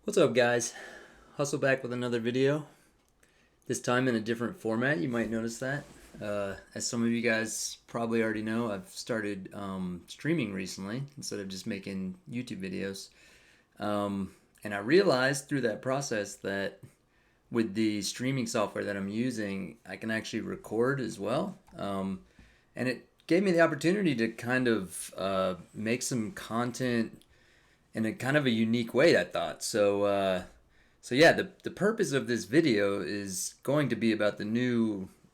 What's up, guys? Hustle back with another video. This time in a different format. You might notice that. As some of you guys probably already know, I've started streaming recently instead of just making YouTube videos. And I realized through that process that with the streaming software that I'm using, I can actually record as well. And it gave me the opportunity to kind of make some content in a kind of a unique way, I thought. So yeah, the purpose of this video is going to be about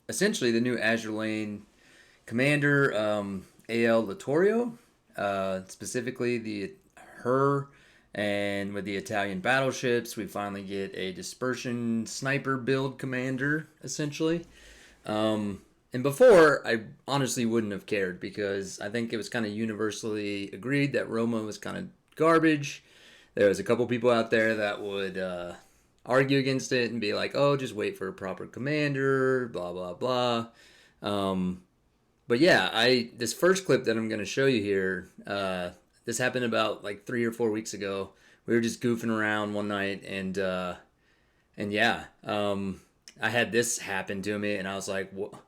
essentially the new Azure Lane commander, AL Littorio, specifically her, and with the Italian battleships, we finally get a dispersion sniper build commander, essentially. And before, I honestly wouldn't have cared because I think it was kind of universally agreed that Roma was kind of garbage. There was a couple people out there that would argue against it and be like, oh, just wait for a proper commander, blah, blah, blah. But yeah, this first clip that I'm going to show you here, this happened about like 3 or 4 weeks ago. We were just goofing around one night and yeah, I had this happen to me and I was like, well,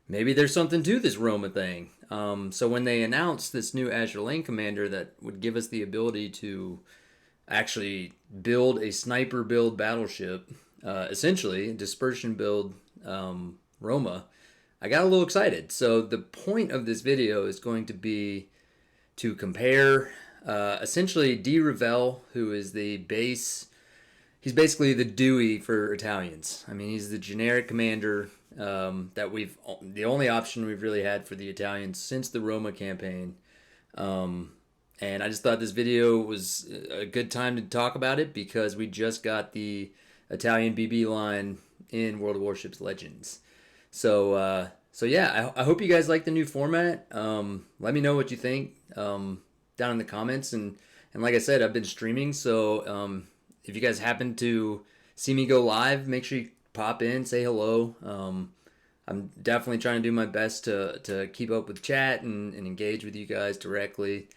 maybe there's something to this Roma thing. So when they announced this new Azure Lane commander that would give us the ability to actually build a sniper build battleship, essentially a dispersion build Roma, I got a little excited. So the point of this video is going to be to compare essentially D. Ravel, who is the base. He's basically the Dewey for Italians. I mean, he's the generic commander that the only option we've really had for the Italians since the Roma campaign. And I just thought this video was a good time to talk about it because we just got the Italian BB line in World of Warships Legends. So yeah, I hope you guys like the new format. Let me know what you think down in the comments. And like I said, I've been streaming, so if you guys happen to see me go live, make sure you pop in, say hello. I'm definitely trying to do my best to keep up with chat and engage with you guys directly.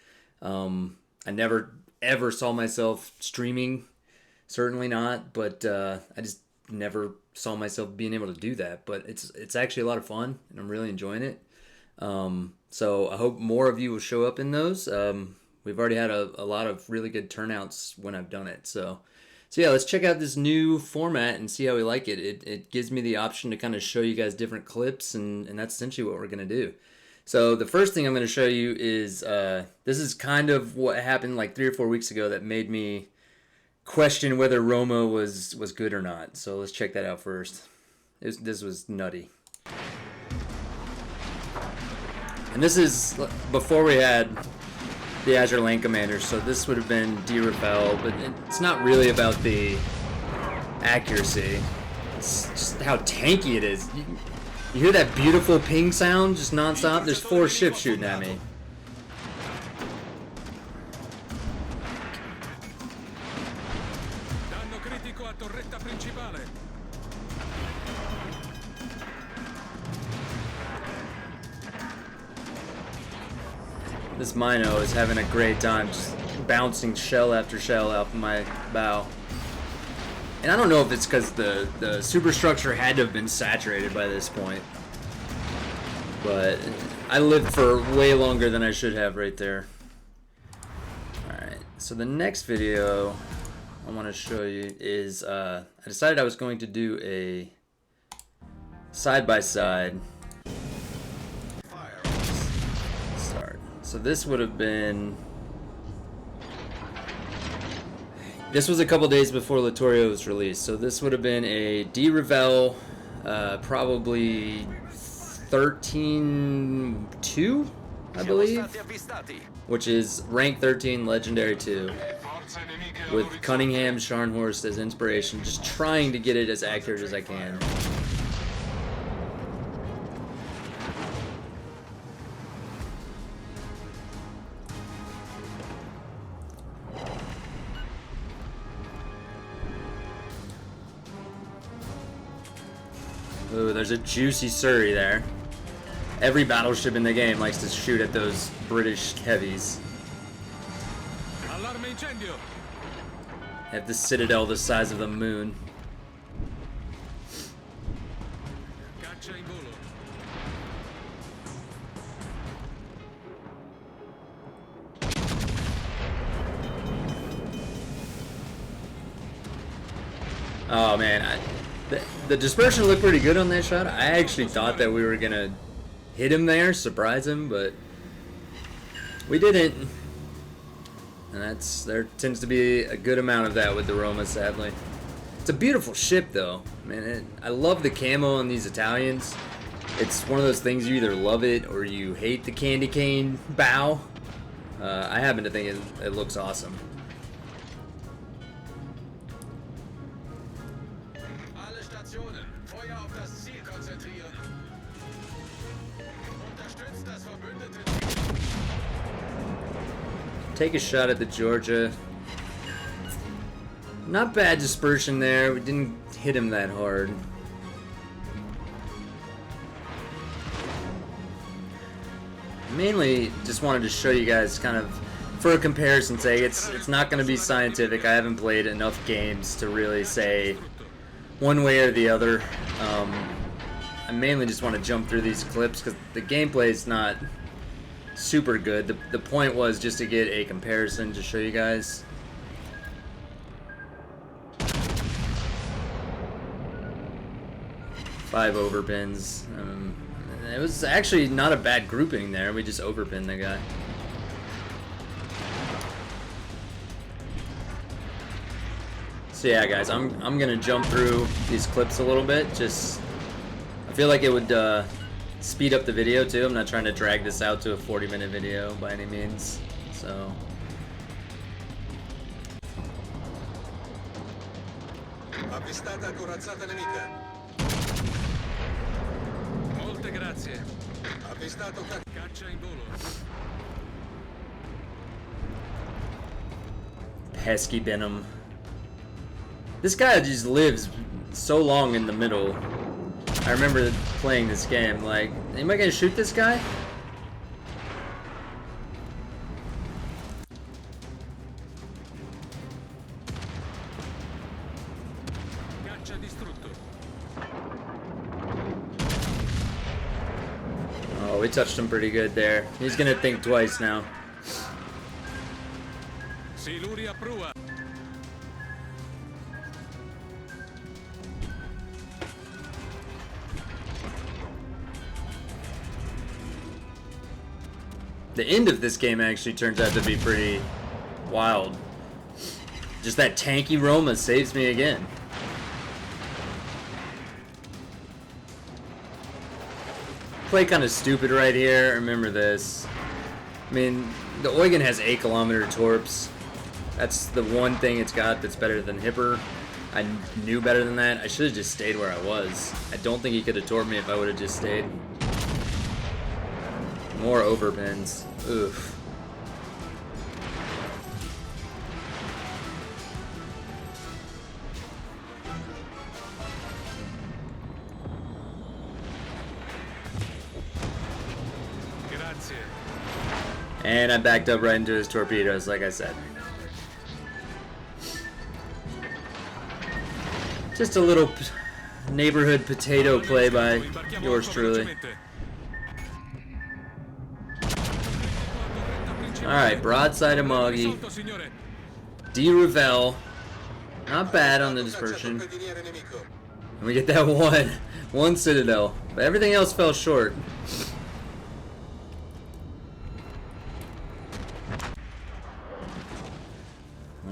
I never ever saw myself streaming, certainly not, but I just never saw myself being able to do that. But it's actually a lot of fun, and I'm really enjoying it. So I hope more of you will show up in those. We've already had a lot of really good turnouts when I've done it. So yeah, let's check out this new format and see how we like it. It gives me the option to kind of show you guys different clips, and that's essentially what we're going to do. So the first thing I'm going to show you is, this is kind of what happened like 3 or 4 weeks ago that made me question whether Roma was good or not. So let's check that out first. This was nutty. And this is before we had the Azure Lane commander, so this would have been D. Ravel, but it's not really about the accuracy. It's just how tanky it is. You hear that beautiful ping sound just nonstop? There's 4 ships shooting at me. This Mino is having a great time just bouncing shell after shell out from my bow. And I don't know if it's because the superstructure had to have been saturated by this point. But I lived for way longer than I should have right there. Alright, so the next video I want to show you is, I decided I was going to do a side-by-side. So this would have been... This was a couple days before Littorio was released, so this would have been a D. Ravel, probably 13-2, I believe, which is rank 13, legendary 2, with Cunningham Scharnhorst as inspiration, just trying to get it as accurate as I can. Ooh, there's a juicy Surrey there. Every battleship in the game likes to shoot at those British heavies. Have the citadel the size of the moon. Oh man, the dispersion looked pretty good on that shot. I actually thought that we were gonna hit him there, surprise him, but we didn't. And there tends to be a good amount of that with the Roma, sadly. It's a beautiful ship, though. Man, I love the camo on these Italians. It's one of those things, you either love it or you hate the candy cane bow. I happen to think it looks awesome. Take a shot at the Georgia. Not bad dispersion there. We didn't hit him that hard. Mainly just wanted to show you guys kind of for a comparison's sake. It's not going to be scientific. I haven't played enough games to really say one way or the other. I mainly just want to jump through these clips because the gameplay is not super good. The point was just to get a comparison to show you guys. Five overpins. It was actually not a bad grouping there. We just overpinned the guy. So yeah, guys, I'm gonna jump through these clips a little bit. I feel like it would speed up the video too. I'm not trying to drag this out to a 40-minute video by any means. So avvistata corazzata nemica. Molte grazie. Avvistato caccia in volo. pesky Benham. This guy just lives so long in the middle. I remember playing this game, like, am I gonna shoot this guy? Oh, we touched him pretty good there. He's gonna think twice now. The end of this game actually turns out to be pretty wild. Just that tanky Roma saves me again. Play kind of stupid right here. Remember this. I mean, the Eugen has 8-kilometer torps. That's the one thing it's got that's better than Hipper. I knew better than that. I should have just stayed where I was. I don't think he could have torped me if I would have just stayed. More overpins. Oof. And I backed up right into his torpedoes, like I said. Just a little neighborhood potato play by yours truly. Alright, broadside of Moggy. D. Ravel. Not bad on the dispersion. And we get that one citadel. But everything else fell short.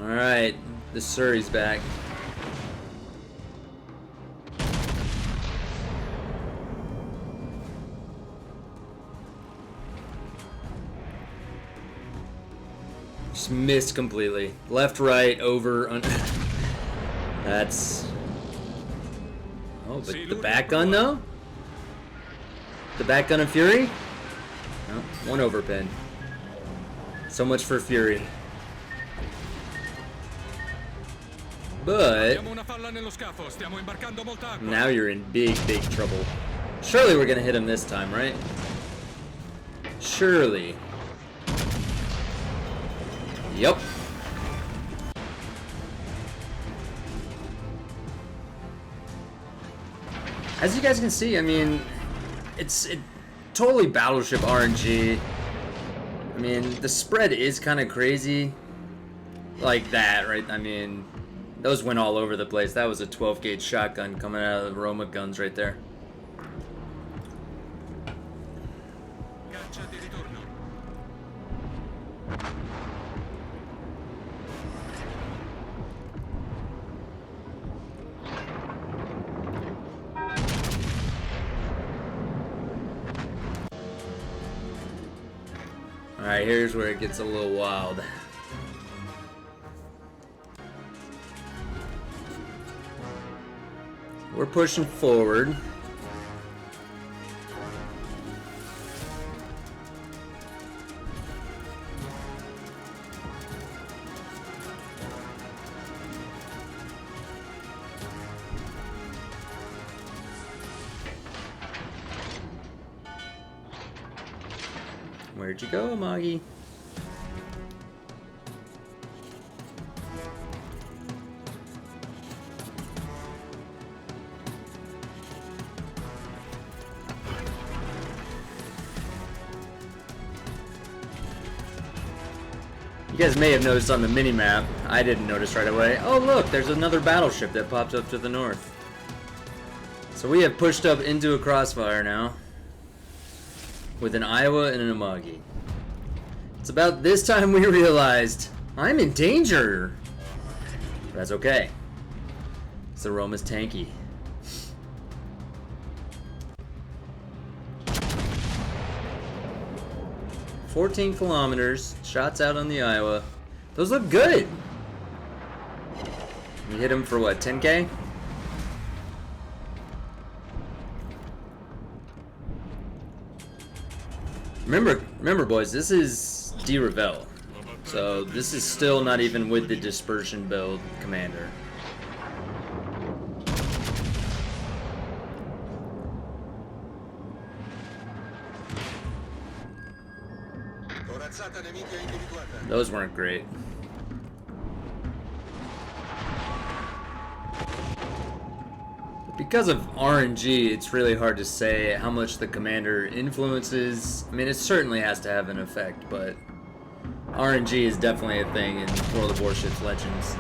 Alright, the Surrey's back. Just missed completely. Left, right, over, under. That's... Oh, but the back gun though? The back gun of Fury? Oh, one overpin. So much for Fury. But now you're in big trouble. Surely we're gonna hit him this time, right? Surely. Yep. As you guys can see, I mean, it's totally Battleship RNG. I mean, the spread is kind of crazy, like that, right? I mean, those went all over the place. That was a 12 gauge shotgun coming out of the Roma guns right there. Caccia di ritorno. Alright, here's where it gets a little wild. We're pushing forward. Where'd you go, Moggy? You guys may have noticed on the mini-map, I didn't notice right away. Oh look, there's another battleship that popped up to the north. So we have pushed up into a crossfire now, with an Iowa and an Amagi. It's about this time we realized, I'm in danger! But that's okay. So Roma's tanky. "14 kilometers, shots out on the Iowa. Those look good! You hit him for what, 10K? Remember boys, this is D-Revel. So this is still not even with the dispersion build commander. Corazzata nemica individuata. Those weren't great. Because of RNG, it's really hard to say how much the commander influences. I mean, it certainly has to have an effect, but RNG is definitely a thing in World of Warships Legends.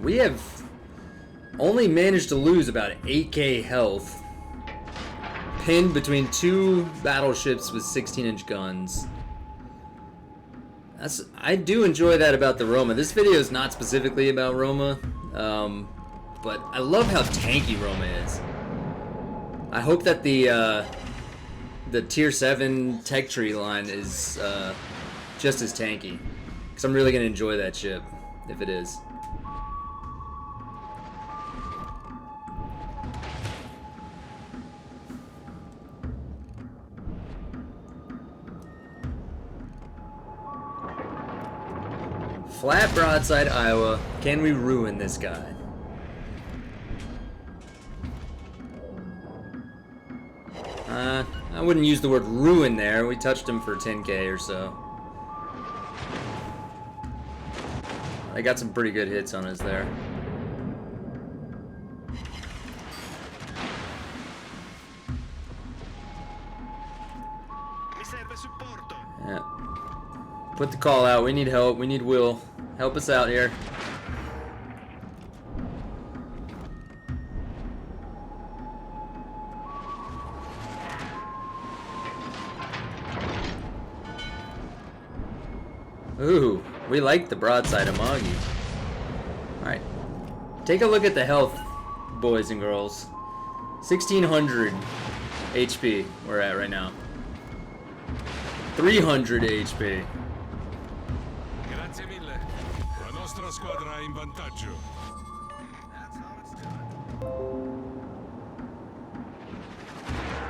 We have only managed to lose about 8K health, pinned between two battleships with 16-inch guns. I do enjoy that about the Roma. This video is not specifically about Roma, but I love how tanky Roma is. I hope that the tier 7 tech tree line is just as tanky, because I'm really going to enjoy that ship, if it is. Flat broadside Iowa. Can we ruin this guy? I wouldn't use the word ruin there. We touched him for 10K or so. I got some pretty good hits on us there. Yeah. Put the call out. We need help. We need Will. Help us out here. Ooh, we like the broadside Amagi. Alright. Take a look at the health, boys and girls. 1600 HP we're at right now. 300 HP. Grazie mille. La nostra squadra è in vantaggio.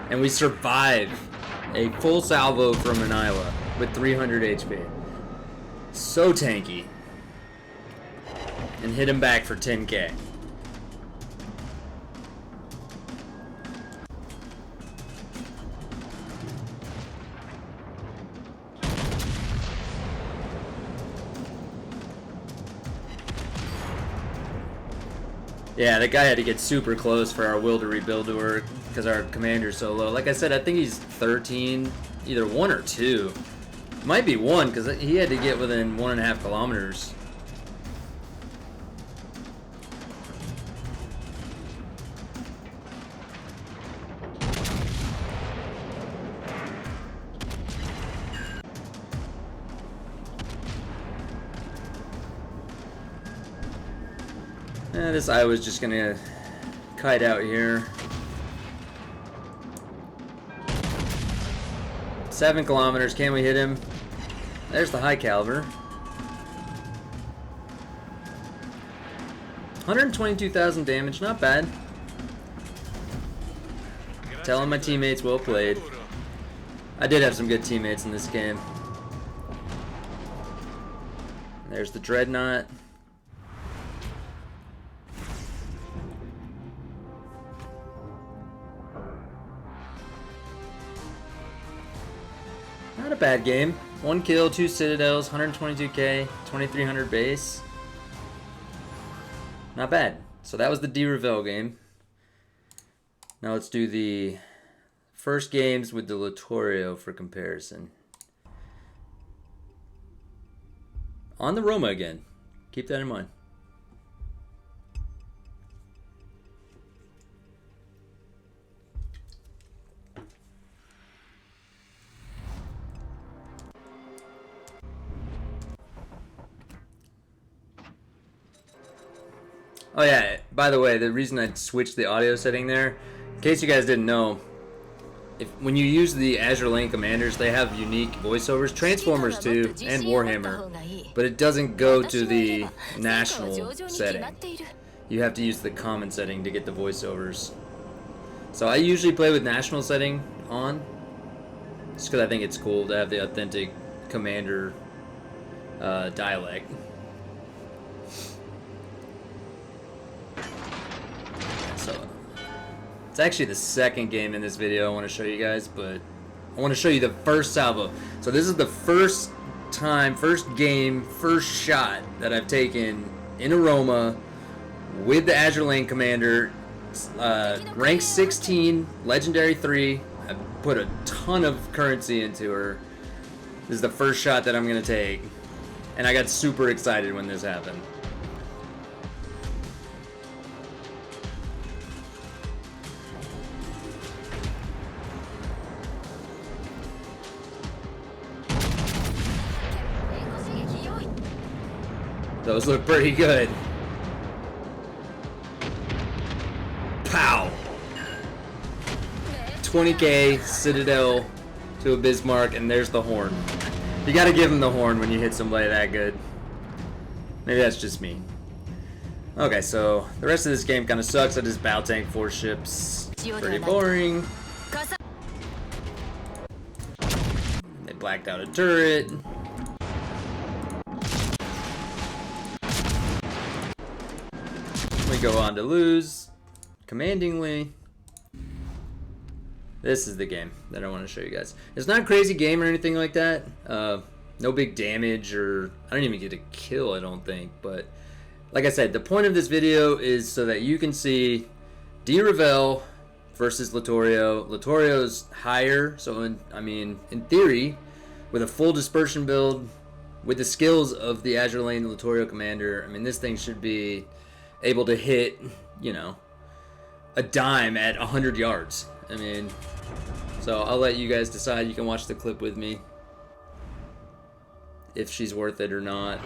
And we survive a full salvo from an Iowa with 300 HP. So tanky. And hit him back for 10K. Yeah, that guy had to get super close for our will to rebuild to work because our commander's so low. Like I said, I think he's 13, either 1 or 2. Might be 1 because he had to get within 1.5 kilometers. This Iowa's just gonna kite out here. 7 kilometers. Can we hit him? There's the high caliber. 122,000 damage. Not bad. Telling my teammates well played. I did have some good teammates in this game. There's the dreadnought. Not a bad game. 1 kill, 2 citadels, 122k, 2300 base. Not bad. So that was the D-Revel game. Now let's do the first games with the Littorio for comparison. On the Roma again. Keep that in mind. Oh yeah, by the way, the reason I switched the audio setting there, in case you guys didn't know, when you use the Azure Lane commanders, they have unique voiceovers, Transformers too, and Warhammer, but it doesn't go to the national setting. You have to use the common setting to get the voiceovers. So I usually play with national setting on, just because I think it's cool to have the authentic commander dialect. So it's actually the second game in this video I want to show you guys, but I want to show you the first salvo. So this is the first time, first game, first shot that I've taken in a Roma with the Azure Lane Commander, rank 16, legendary 3. I put a ton of currency into her. This is the first shot that I'm gonna take, and I got super excited when this happened. Those look pretty good. Pow! 20k Citadel to a Bismarck, and there's the horn. You gotta give him the horn when you hit somebody that good. Maybe that's just me. Okay, so the rest of this game kind of sucks. I just battle tank 4 ships. Pretty boring. They blacked out a turret. We go on to lose commandingly. This is the game that I want to show you guys. It's not a crazy game or anything like that. No big damage, or I don't even get a kill, I don't think. But like I said, the point of this video is so that you can see D-Revel versus Littorio. Littorio's higher, so in theory, with a full dispersion build, with the skills of the Azure Lane Littorio Commander, I mean, this thing should be able to hit, you know, a dime at 100 yards. I mean, so I'll let you guys decide. You can watch the clip with me if she's worth it or not.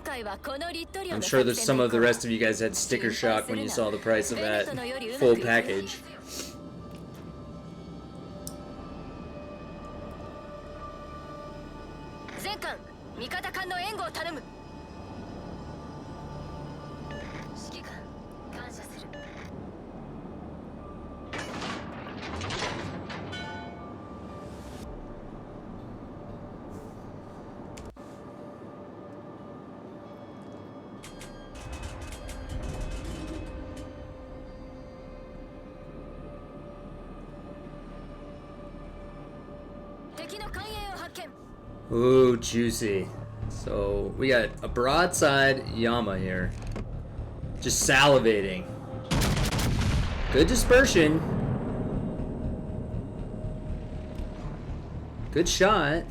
I'm sure there's some of the rest of you guys had sticker shock when you saw the price of that full package. Ooh, juicy. So we got a broadside Yama here. Just salivating. Good dispersion. Good shot.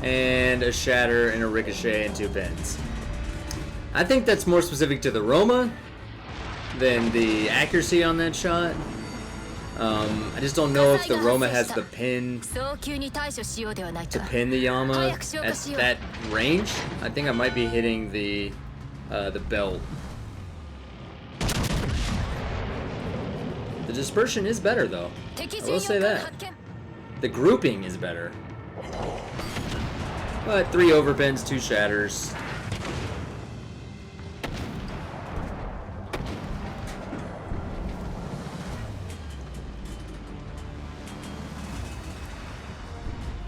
And a shatter and a ricochet and 2 pins. I think that's more specific to the Roma than the accuracy on that shot. I just don't know if the Roma has the pin to pin the Yama at that range. I think I might be hitting the belt. The dispersion is better though. I will say that. The grouping is better. But 3 overpins, 2 shatters.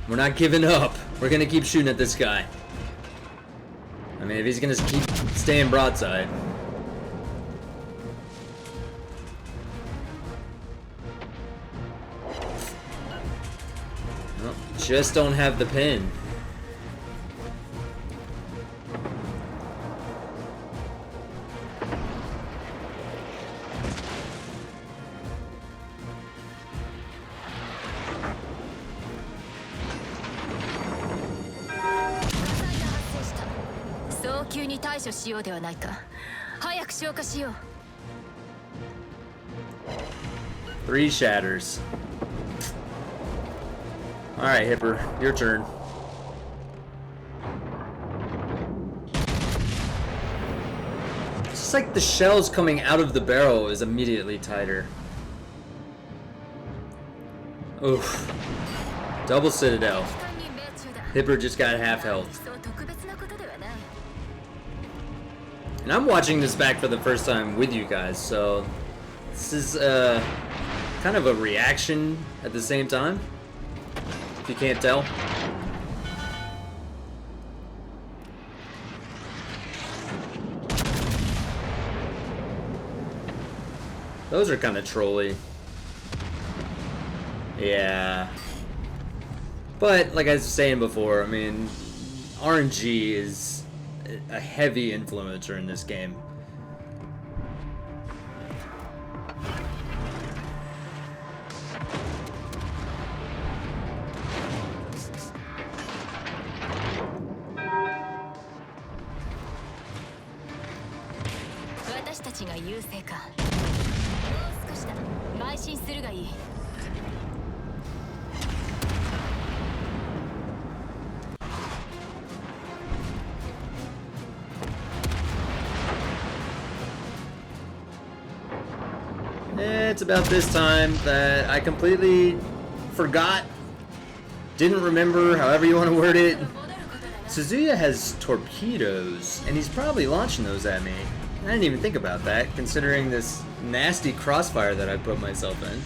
We're not giving up. We're gonna keep shooting at this guy. I mean, if he's gonna keep staying broadside. Well, just don't have the pin. Three shatters. Alright, Hipper, your turn. It's just like the shells coming out of the barrel is immediately tighter. Oof. Double Citadel. Hipper just got half health. And I'm watching this back for the first time with you guys, so this is kind of a reaction at the same time, if you can't tell. Those are kind of trolly. Yeah. But, like I was saying before, I mean, RNG is a heavy influencer in this game. It's about this time that I completely forgot, didn't remember, however you want to word it. Suzuya has torpedoes, and he's probably launching those at me. I didn't even think about that, considering this nasty crossfire that I put myself in.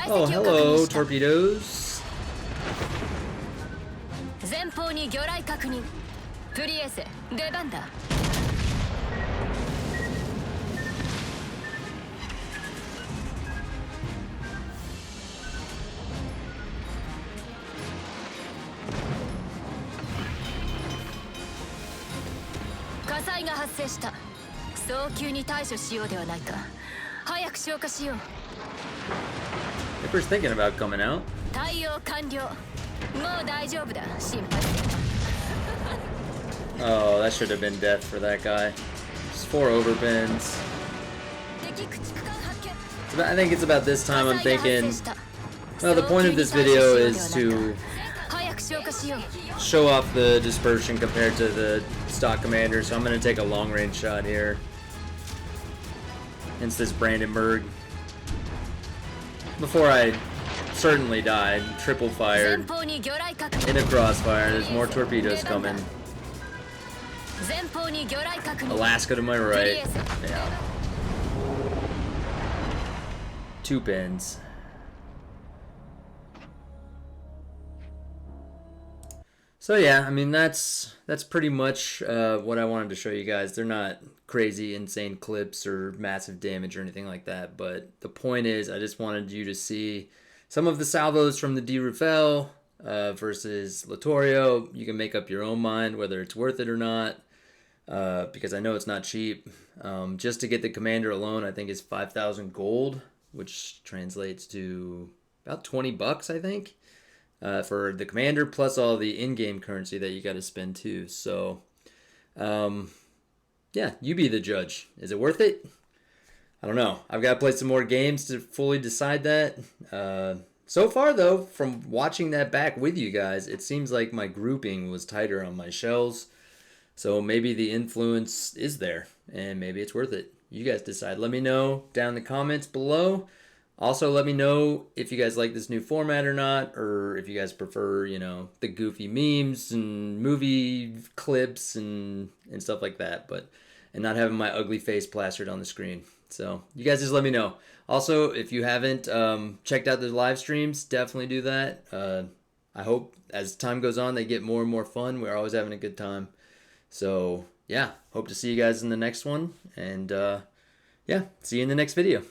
Oh, hello, torpedoes. Hipper's thinking about coming out. Oh, that should have been death for that guy. Just 4 overpins. I think it's about this time I'm thinking, well, the point of this video is to show off the dispersion compared to the stock commander, so I'm going to take a long range shot here against this Brandenburg. Before I certainly died, triple fired in a crossfire. There's more torpedoes coming. Alaska to my right. Yeah. 2 pins. So yeah, I mean that's pretty much what I wanted to show you guys. They're not crazy, insane clips or massive damage or anything like that, but the point is I just wanted you to see some of the salvos from the D. Rufel, versus Littorio. You can make up your own mind whether it's worth it or not, because I know it's not cheap. Just to get the commander alone, I think is 5,000 gold, which translates to about 20 bucks, I think, for the commander, plus all the in-game currency that you got to spend too. So, yeah, you be the judge. Is it worth it? I don't know. I've got to play some more games to fully decide that. So far, though, from watching that back with you guys, it seems like my grouping was tighter on my shells. So maybe the influence is there, and maybe it's worth it. You guys decide. Let me know down in the comments below. Also, let me know if you guys like this new format or not, or if you guys prefer, the goofy memes and movie clips and stuff like that, and not having my ugly face plastered on the screen. So you guys just let me know. Also, if you haven't checked out the live streams, definitely do that. I hope as time goes on, they get more and more fun. We're always having a good time. So yeah, hope to see you guys in the next one. And yeah, see you in the next video.